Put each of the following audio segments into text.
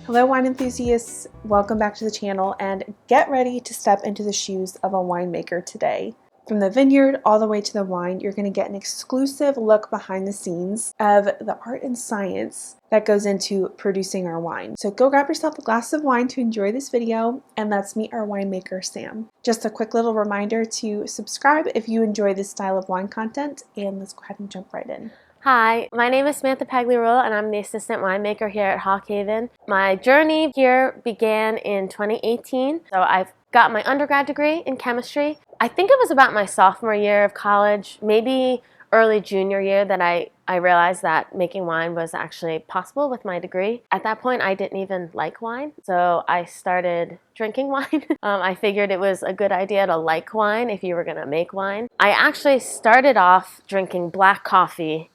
Hello wine enthusiasts, welcome back to the channel and get ready to step into the shoes of a winemaker today. From the vineyard all the way to the wine, you're going to get an exclusive look behind the scenes of the art and science that goes into producing our wine. So go grab yourself a glass of wine to enjoy this video and let's meet our winemaker, Sam. Just a quick little reminder to subscribe if you enjoy this style of wine content, and let's go ahead and jump right in. Hi, my name is Samantha and I'm the assistant winemaker here at Hawkhaven. My journey here began in 2018. So I've got my undergrad degree in chemistry. I think it was about my sophomore year of college, maybe early junior year, that I realized that making wine was actually possible with my degree. At that point, I didn't even like wine, so I started drinking wine. I figured it was a good idea to like wine if you were gonna make wine. I actually started off drinking black coffee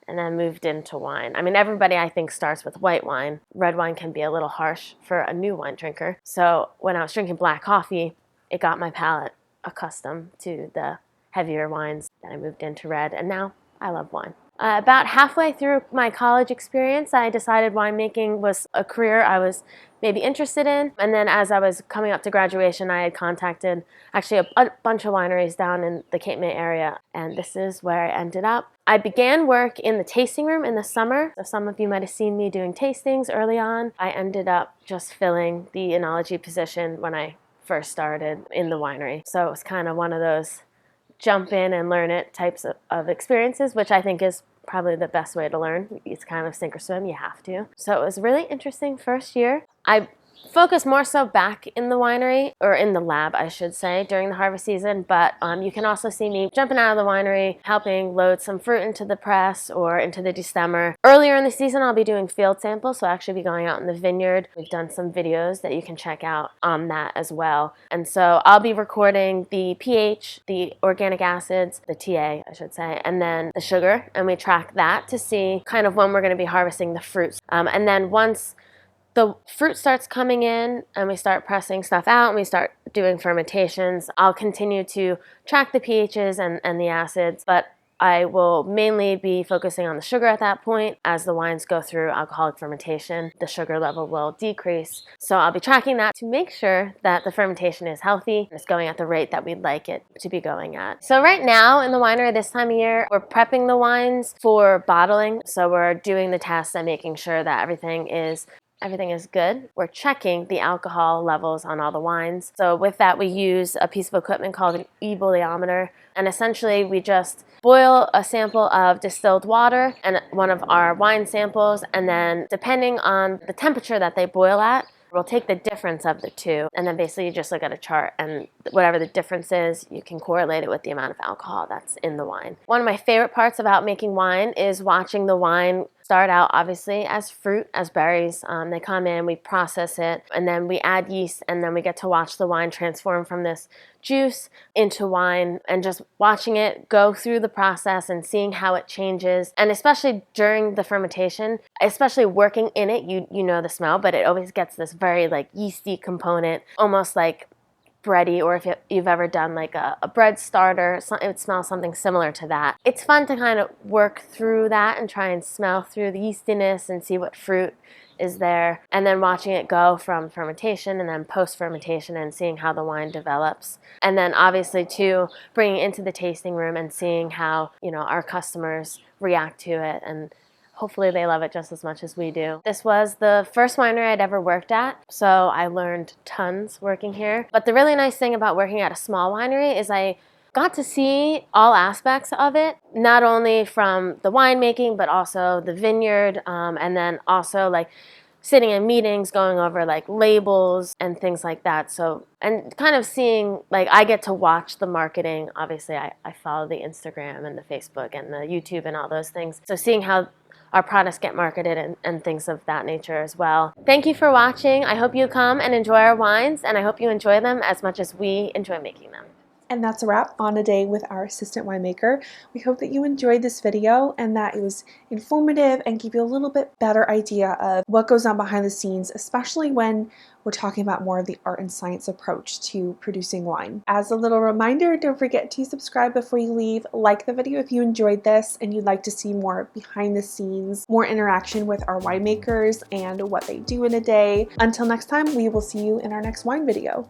and then moved into wine. I mean, everybody I think starts with white wine. Red wine can be a little harsh for a new wine drinker. So when I was drinking black coffee, it got my palate accustomed to the heavier wines. Then I moved into red, and now I love wine. About halfway through my college experience, I decided winemaking was a career I was maybe interested in. And then as I was coming up to graduation, I had contacted actually a bunch of wineries down in the Cape May area. And this is where I ended up. I began work in the tasting room in the summer. So some of you might have seen me doing tastings early on. I ended up just filling the enology position when I first started in the winery. So it was kind of one of those jump in and learn it types of experiences, which I think is probably the best way to learn. It's kind of sink or swim, you have to. So it was a really interesting first year. I focused more so back in the winery, or in the lab I should say, during the harvest season, but you can also see me jumping out of the winery, helping load some fruit into the press or into the destemmer. Earlier in the season I'll be doing field samples, so I'll actually be going out in the vineyard. We've done some videos that you can check out on that as well. And so I'll be recording the pH, the organic acids, the TA I should say, and then the sugar, and we track that to see kind of when we're going to be harvesting the fruits. And then once the fruit starts coming in and we start pressing stuff out and we start doing fermentations, I'll continue to track the pHs and the acids, but I will mainly be focusing on the sugar at that point. As the wines go through alcoholic fermentation, the sugar level will decrease. So I'll be tracking that to make sure that the fermentation is healthy and it's going at the rate that we'd like it to be going at. So right now in the winery this time of year, we're prepping the wines for bottling. So we're doing the tests and making sure that everything is good. We're checking the alcohol levels on all the wines. So with that, we use a piece of equipment called an e-boiliometer. And essentially, we just boil a sample of distilled water and one of our wine samples. And then depending on the temperature that they boil at, we'll take the difference of the two. And then basically you just look at a chart, and whatever the difference is, you can correlate it with the amount of alcohol that's in the wine. One of my favorite parts about making wine is watching the wine start out obviously as fruit, as berries. They come in, we process it, and then we add yeast, and then we get to watch the wine transform from this juice into wine, and just watching it go through the process and seeing how it changes. And especially during the fermentation, especially working in it, you know the smell, but it always gets this very like yeasty component, almost like bready, or if you've ever done like a bread starter, it smells something similar to that. It's fun to kind of work through that and try and smell through the yeastiness and see what fruit is there, and then watching it go from fermentation and then post-fermentation and seeing how the wine develops. And then obviously too, bringing it into the tasting room and seeing how, you know, our customers react to it, and hopefully they love it just as much as we do. This was the first winery I'd ever worked at, so I learned tons working here. But the really nice thing about working at a small winery is I got to see all aspects of it, not only from the winemaking, but also the vineyard, and then also like sitting in meetings, going over like labels and things like that. So, and kind of seeing, like, I get to watch the marketing. Obviously, I follow the Instagram and the Facebook and the YouTube and all those things. So seeing how our products get marketed and things of that nature as well. Thank you for watching. I hope you come and enjoy our wines, and I hope you enjoy them as much as we enjoy making them. And that's a wrap on a day with our assistant winemaker. We hope that you enjoyed this video and that it was informative and gave you a little bit better idea of what goes on behind the scenes, especially when we're talking about more of the art and science approach to producing wine. As a little reminder, don't forget to subscribe before you leave, like the video if you enjoyed this and you'd like to see more behind the scenes, more interaction with our winemakers and what they do in a day. Until next time, we will see you in our next wine video.